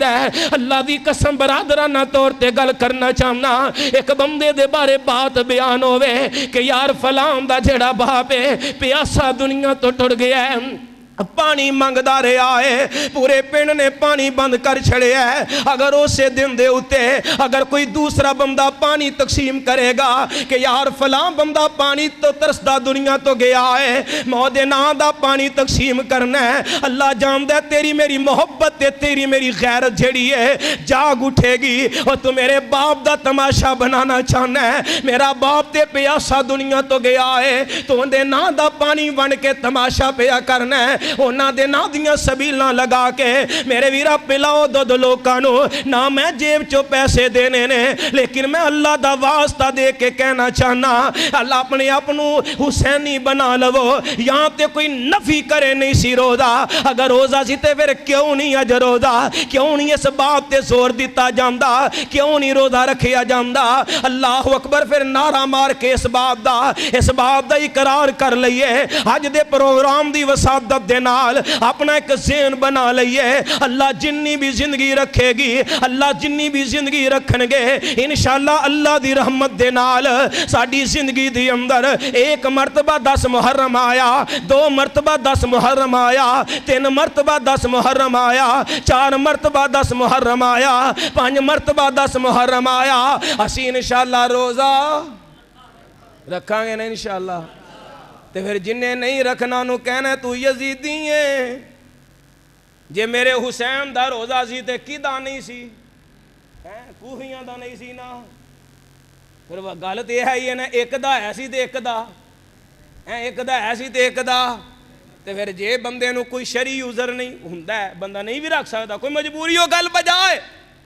اللہ دی قسم برادرانہ طور تے گل کرنا چاہنا ایک بندے دے بارے بات بیان ہوئے کہ یار فلان دا جڑا باپ ہے پیاسا دنیا تو ٹر گیا ہے پانی مانگدا رہا ہے پورے پنڈ نے پانی بند کر چھڑے ہے اگر اسے دن دے ہوتے اگر کوئی دوسرا بندہ پانی تقسیم کرے گا کہ یار فلاں بندہ پانی تو ترسدا دنیا تو گیا ہے مودے نا دا پانی تقسیم کرنا ہے اللہ جاندہ ہے تیری میری محبت تے تیری میری غیرت جھڑی ہے جاگ اٹھے گی اور تو میرے باپ دا تماشا بنانا چاہنا ہے میرا باپ تے پیاسا دنیا تو گیا ہے تو اندے نا دا پانی بن کے تماشا پیا کرنا ہے اونا دے نا دیاں سبیلاں لگا کے میرے ویرا پلاؤ دو لوکانو نہ میں جیب چو پیسے دینے نے لیکن میں اللہ دا واسطہ دے کے کہنا چاہنا اللہ اپنے اپنو حسینی بنا لو یہاں تے کوئی نفی کرے نہیں سی روزہ اگر روزہ سی تے پھر کیوں نہیں اج روزہ کیوں نہیں اس بات تے زور دیتا جاندہ کیوں نہیں روزہ رکھیا جاندہ اللہ اکبر پھر نعرہ مار کے اس بات دا اقرار کر لئیے آج دے پروگرام دی وسادت دے نال اپنا ایک ذہن بنا لئیے اللہ جنی بھی زندگی رکھے گی اللہ جنی بھی زندگی رکھن گے انشاءاللہ اللہ دی رحمت دے نال ساڑی زندگی دی اندر 1 مرتبہ 10 محرم آیا 2 مرتبہ 10 محرم آیا 3 مرتبہ 10 محرم آیا 4 مرتبہ 10 محرم آیا 5 مرتبہ 10 محرم آیا اسی انشاءاللہ روزہ رکھاں گے نا انشاءاللہ تے پھر جنہیں نہیں رکھنا نو کہنا تو یزیدی ہیں جے میرے حسین دا روزہ سی تے کی دا نہیں سی کوہیاں دا نہیں سی نا پھر وہ غلط یہ ہے یہ نا ایک دا ایسی تے ایک دا ایک دا ایسی تے ایک دا تے پھر جے بندے نو کوئی شرعی عذر نہیں ہوندا ہے بندہ نہیں بھی رکھ سکتا کوئی مجبوری ہو گل بجائے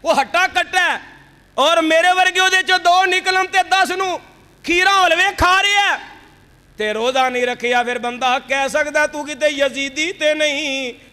وہ ہٹا کٹا ہے اور میرے ورگے دے چو 2 نکلن تے 10 نو کھیرا حلوے کھا رہے ہیں تے روزہ نہیں رکھیا پھر بندہ کہہ سکتا تو کتے یزیدی تے نہیں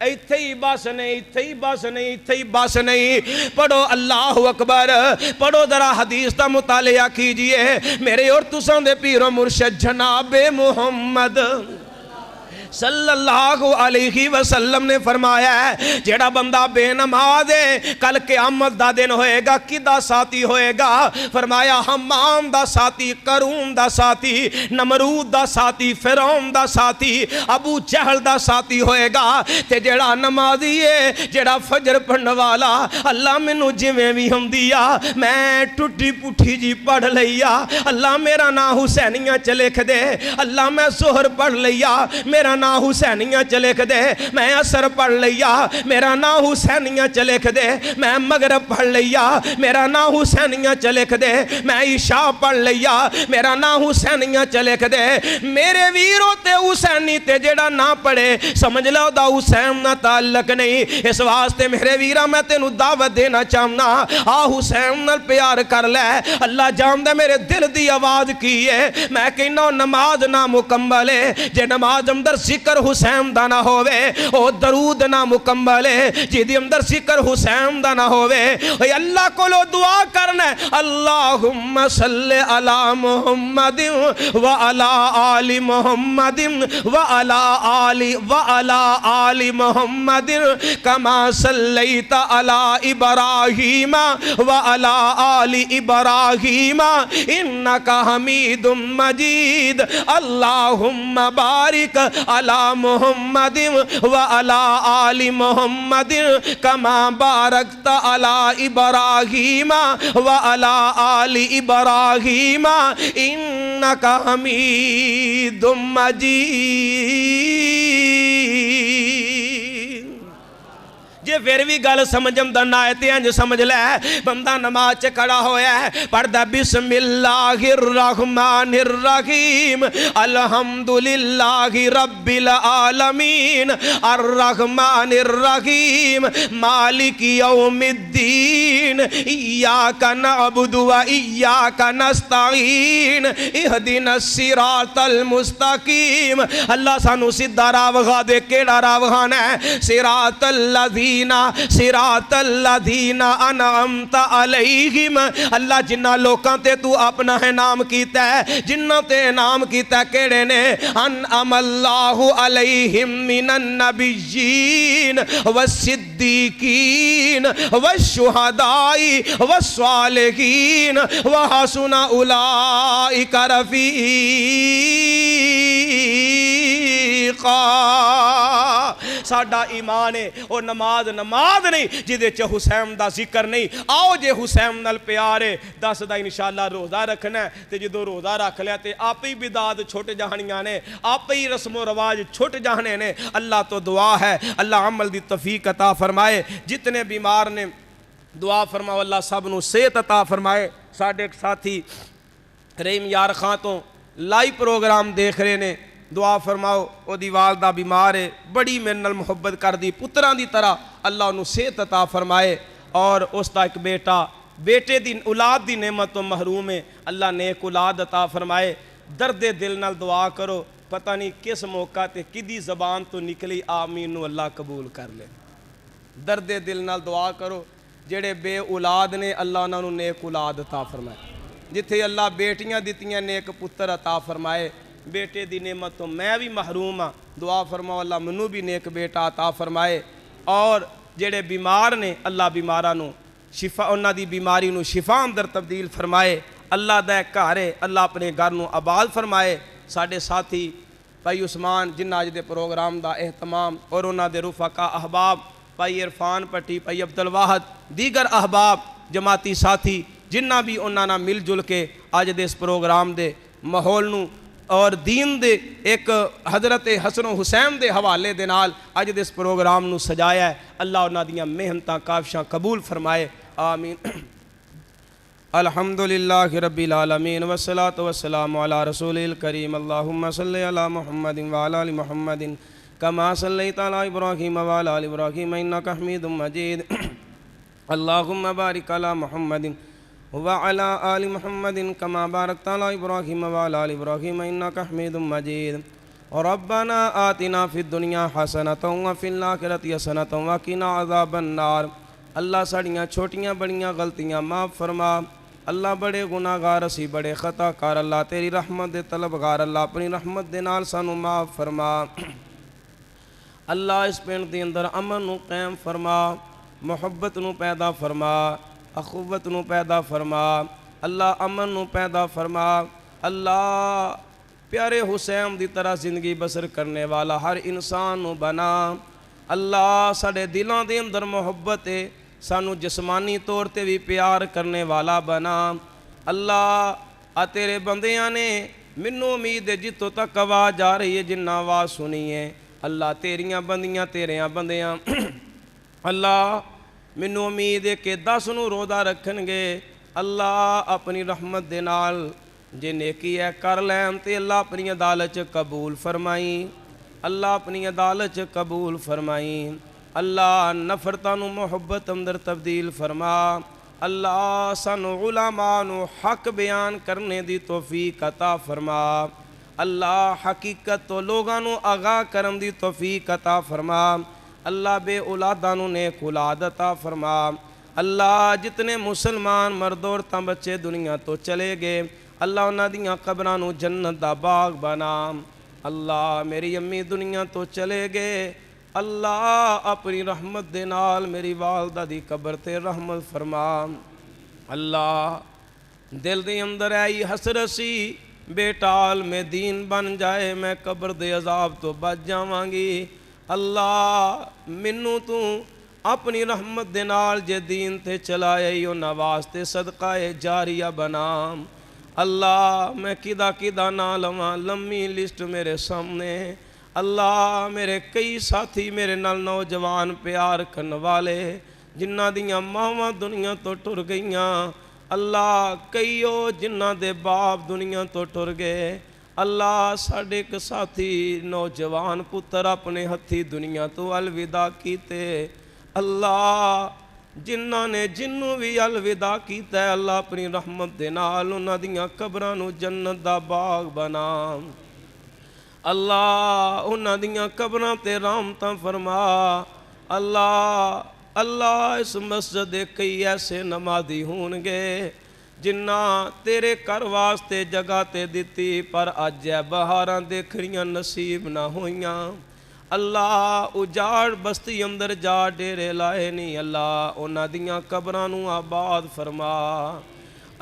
ایتھے ہی بس نہیں، ایتھے ہی بس نہیں، ایتھے ہی بس نہیں۔ پڑھو اللہ اکبر، پڑھو ذرا حدیث کا مطالعہ کیجئے۔ میرے اور تساں دے پیر و مرشد جناب محمد صلی اللہ علیہ وسلم نے فرمایا ہے جیڑا بندہ بے نماز ہے کل قیامت دا دن ہوئے گا، کدا ساتھی ہوئے گا؟ فرمایا حمام دا ساتھی، قارون دا ساتھی، نمرود دا ساتھی، فرعون دا ساتھی، ابو جہل دا ساتھی ہوئے گا۔ تے جیڑا نمازی ہے، جیڑا فجر پڑھن والا، اللہ مینوں جویں وی ہوندیا میں ٹٹی پٹھی جی پڑھ لیا، اللہ میرا نام حسینیاں چ لکھ دے، اللہ میں ظہر پڑھ لیا میرا نام حسینیاں چ لکھ دے، میں عصر پڑھ لیا میرا نام حسینیاں چ لکھ دے، میں مغرب پڑھ لیا میرا نام حسینیاں چ لکھ دے، میں عشاء پڑھ لیا میرا نام حسینیاں چ لکھ دے۔ میرے ویرو تے حسینی تے جڑا نہ پڑھے سمجھ لو دا حسین نہ تعلق نہیں۔ اس واسطے میرے ویرا میں تینوں دعوت دینا چاہنا، آ حسین نال پیار کر لے۔ اللہ جاندے میرے دل دی آواز کی ہے، میں کہنا نماز نہ مکمل ہے جے نماز اندر ذکر حسین دا نہ ہووے، او درود نہ مکمل ہے جی دی اندر ذکر حسین دا نہ ہووے۔ اے اللہ کو لو دعا کرنا ہے، اللہم صلی علی محمد وعلی آل محمد وعلی آل محمد کما صلیت علی ابراہیم وعلی آل ابراہیم انکا حمید مجید۔ اللہم بارک علی محمد وعلی آل محمد کما بارکت علی ابراہیم وعلی آل ابراہیم انکا حمید مجید۔ جے پھر بھی گل سمجھم دا نائتے انج سمجھ لے، بندہ نماز چ کھڑا ہویا ہے پڑھدا بسم اللہ الرحمن الرحیم الحمدللہ رب العالمین الرحمن الرحیم مالک یوم الدین ایاک نعبد و ایاک نستعین اہدنا الصراط المستقیم۔ اللہ سانو سیدھا راہ وکھا دے، کیڑا راہ وکھانا ہے؟ صراط صراط الذین انعمت علیہم۔ اللہ جنہ لوکاں تے تو اپنا انعام کیتا ہے، جنہ تے انعام کیتا ہے کیڑے نے؟ انعم اللہ علیہم من النبیین والصدیقین والشہداء والصالحین وحسن اولئک رفیقا۔ ساڈا ایمان ہے اور نماز نہیں جدے چ حسین دا ذکر نہیں۔ آؤ جے حسین نال پیار ہے، دس دا انشاءاللہ روزہ رکھنا ہے، تے جدو روزہ رکھ لیا تے آپ ہی بدعات چھوٹ جہانیاں نے، آپ ہی رسم و رواج چھوٹ جانے نے۔ اللہ تو دعا ہے اللہ عمل دی توفیق عطا فرمائے۔ جتنے بیمار نے دعا فرماؤ اللہ سب نو صحت عطا فرمائے۔ ساڈے ایک ساتھی رحیم یار خان تو لائیو پروگرام دیکھ رہے نے، دعا فرماؤ او دی والدہ بیمار ہے، بڑی میرے نال محبت کر دی پتراں دی طرح، اللہ انہوں صحت عطا فرمائے۔ اور اس دا ایک بیٹے دی اولاد دی نعمت تو محروم ہے، اللہ نیک اولاد عطا فرمائے۔ درد دل نال دعا کرو، پتہ نہیں کس موقع تے کدی زبان تو نکلی آمین نو اللہ قبول کر لے۔ درد دل نال دعا کرو، جڑے بے اولاد نے اللہ انہاں نو نیک اولاد عطا فرمائے، جتھے اللہ بیٹیاں دتیاں نیک پتر عطا فرمائے۔ بیٹے دی نعمت تو میں بھی محروم ہاں، دعا فرماؤ اللہ منو بھی نیک بیٹا عطا فرمائے۔ اور جڑے بیمار نے اللہ بیماراں نو شفا، انہاں دی بیماری نو شفا اندر تبدیل فرمائے۔ اللہ دا گھر ہے، اللہ اپنے گھر نو آباد فرمائے۔ ساڈے ساتھی بھائی عثمان جنہ اج دے پروگرام دا اہتمام اور انہاں دے رفقا احباب بھائی عرفان پٹی، بھائی عبدالواحد، دیگر احباب جماعتی ساتھی جنہ بھی انہاں نال مل جل کے اج دے اس پروگرام دے ماحول نو اور دین دے ایک حضرت حسن و حسین دے حوالے دے نال اج دے اس پروگرام نو سجایا ہے۔ اللہ انہاں دیاں محنتاں کافشاں قبول فرمائے، آمین۔ الحمدللہ رب العالمین والصلاة والسلام علی رسول الکریم۔ اللہم صلی علی محمد وعلی آل محمد کما صلیت علی ابراہیم وعلی آل ابراہیم انکا حمید مجید۔ اللہم بارک علی محمد وعلى آل محمد كما باركت على إبراهيم وعلى آل إبراهيم إنك حميد مجيد۔ ربنا آتنا فی الدنیا حسنۃ وفی الآخرۃ حسنۃ وقنا عذاب النار۔ اللہ ساڑیاں چھوٹیاں بڑیاں غلطیاں معاف فرما۔ اللہ بڑے گناہگار اسی بڑے خطا کار، اللہ تیری رحمت دے طلبگار، اللہ اپنی رحمت دے نال سانو معاف فرما۔ اللہ اس پنڈ دے اندر امن نو قائم فرما، محبت نو پیدا فرما، اخوت نو پیدا فرما، اللہ امن نو پیدا فرما۔ اللہ پیارے حسین دی طرح زندگی بسر کرنے والا ہر انسان نو بنا۔ اللہ ساڑے دلاں دے اندر محبت ہے، سانو جسمانی طور تے بھی پیار کرنے والا بنا۔ اللہ تیرے بندیاں نے منو امید ہے جتوں تک آواز آ رہی ہے جنہ آواز سنی ہے، اللہ تیریاں بندیاں تیریاں بندیاں اللہ منو امید ہے کہ 10 نو روزہ رکھن گے، اللہ اپنی رحمت دے نال جے نیکی ہے کر لین تے اللہ اپنی عدالت چ قبول فرمائی، اللہ اپنی عدالت چ قبول فرمائی۔ اللہ نفرتاں نو محبت اندر تبدیل فرما۔ اللہ سانو علماء نو حق بیان کرنے دی توفیق عطا فرما۔ اللہ حقیقت تو لوگاں نو آگاہ کرن دی توفیق عطا فرما۔ اللہ بے اولاداں نو نیک اولاد عطا فرما۔ اللہ جتنے مسلمان مرد عورتاں بچے دنیا تو چلے گئے، اللہ انہاں دیاں قبراں نو جنت دا باغ بنا۔ اللہ میری امی دنیا تو چلے گئے، اللہ اپنی رحمت دے نال میری والدہ دی قبر تے رحمت فرما۔ اللہ دل دے اندر آئی حسرت سی بیٹال میں دین بن جائے، میں قبر دے عذاب تو بچ جاواں گی۔ اللہ منو تو اپنی رحمت دے نال جے دین تے چلائے انہاں واسطے صدقہ جاریہ بنا۔ اللہ میں کدا نہ لواں، لمبی لسٹ میرے سامنے۔ اللہ میرے کئی ساتھی میرے نال نوجوان پیار کرن والے جنہ دیاں ماواں دنیا تو ٹر گئیاں، اللہ کئیو جنہ دے باپ دنیا تو ٹر گئے۔ اللہ ساڑے ایک ساتھی نوجوان پتر اپنے ہتھی دنیا تو الوداع کیتے، اللہ جنہ نے جنوں بھی الوداع کیتا ہے اللہ اپنی رحمت دے نال انہاں دیاں قبراں نو جنت دا باغ بنا۔ اللہ انہاں دیاں قبراں تے رحمتاں فرما۔ اللہ اس مسجد دے کئی ایسے نمازی ہون گے جنہ تیرے کر واسطے جگہ تے دتی پر اج بہاراں دیکھڑیاں نصیب نہ ہوئیاں۔ اللہ اجاڑ بستی اندر جا ڈیرے لائے نہیں، اللہ انہاں دیاں قبراں نو آباد فرما۔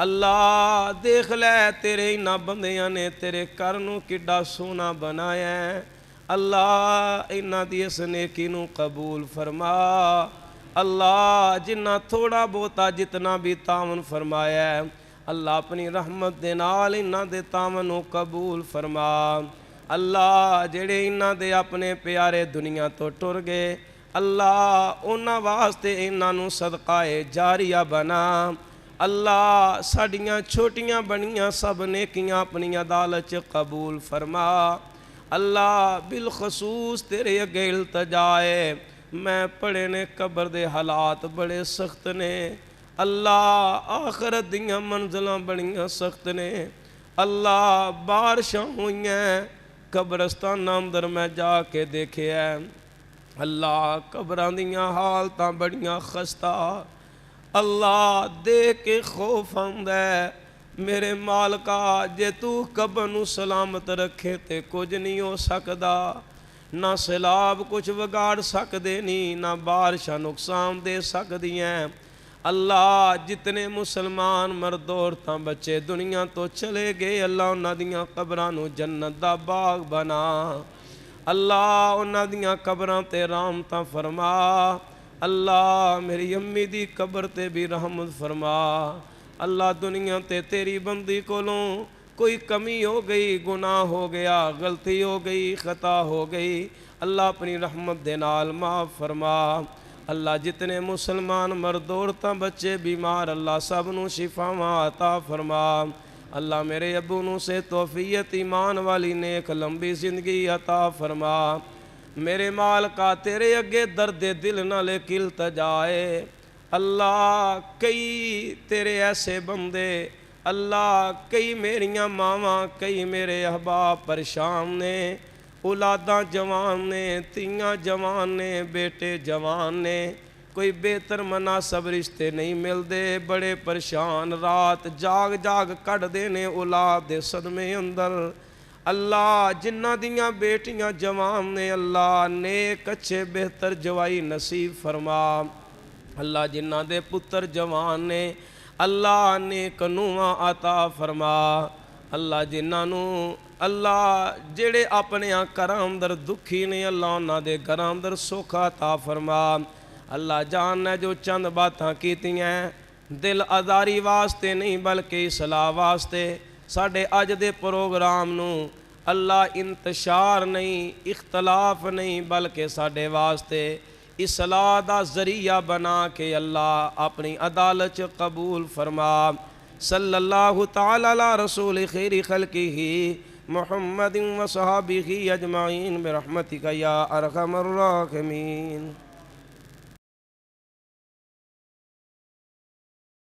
اللہ دیکھ لے تیرے انہاں بندیاں نے تیرے گھر نو کڈا سونا بنایا ہے، اللہ انہاں دی اس نیکی نو قبول فرما۔ اللہ جنہ تھوڑا بہتا جتنا بھی تعاون فرمایا ہے اللہ اپنی رحمت دے نال انہاں دے تعاون نو قبول فرما۔ اللہ جڑے انہاں دے اپنے پیارے دنیا تو ٹر گئے، اللہ انہاں واسطے انہاں نو صدقہ جاریہ بنا۔ اللہ ساڑیاں چھوٹیاں بڑیاں سب نیکیاں اپنی عدالت قبول فرما۔ اللہ بالخصوص تیرے اگے التجا ہے، میں پڑھے نے قبر دے حالات بڑے سخت نے، اللہ آخرت دیاں منزلاں بڑیاں سخت نے، اللہ بارشاں ہوئیں قبرستان اندر میں جا کے دیکھے ہیں، اللہ قبران دیاں حالتاں بڑیاں خستہ، اللہ دیکھ کے خوف آندا ہے میرے مالکا جے تو قبر نو سلامت رکھے تے کچھ نہیں ہو سکدا، نہ سیلاب کچھ وگاڑ سکدے نہیں، نہ بارشاں نقصان دے سکدی ہیں۔ اللہ جتنے مسلمان مرد عورتاں بچے دنیا تو چلے گئے اللہ انہاں دیاں قبراں نو جنت دا باغ بنا۔ اللہ انہاں دیاں قبراں تے رحمتاں فرما۔ اللہ میری امی دی قبر تے بھی رحمت فرما۔ اللہ دنیا تے تیری بندی کولوں کوئی کمی ہو گئی، گناہ ہو گیا، غلطی ہو گئی، خطا ہو گئی، اللہ اپنی رحمت دے نال معاف فرما۔ اللہ جتنے مسلمان مرد عورتاں بچے بیمار اللہ سب نو شفاواں عطا فرما۔ اللہ میرے ابو نو سے توفیق ایمان والی نیک لمبی زندگی عطا فرما۔ میرے مالکا تیرے اگے درد دل نہ لے التجا ہے، اللہ کئی تیرے ایسے بندے، اللہ کئی میریاں ماواں کئی میرے احباب پریشان نے، اولاداں جوان نے، تیاں جوان نے، بیٹے جوان نے، کوئی بہتر مناسب رشتے نہیں ملتے، بڑے پریشان، رات جاگ جاگ کٹ دینے اولاد دے صدمے اندر۔ اللہ جنہ دیاں بیٹیاں جوان نے اللہ نیک اچھے بہتر جوائی نصیب فرما۔ اللہ جنہ دے پتر جوان نے اللہ نیک نوواں عطا فرما۔ اللہ جنہ نو اللہ جڑے اپنے گھراں اندر دکھی نے اللہ انہاں دے گھراں اندر سکھ عطا فرما۔ اللہ جان نے جو چند باتاں کیتی ہیں دل آزاری واسطے نہیں بلکہ اصلاح واسطے، ساڈے اج دے پروگرام نو اللہ انتشار نہیں اختلاف نہیں بلکہ ساڈے واسطے اصلاح دا ذریعہ بنا کے اللہ اپنی عدالت قبول فرما۔ صلی اللہ تعالی علی رسول خیر خلقہ محمد و صحابہ اجمعین برحمتک یا ارحم الراحمین۔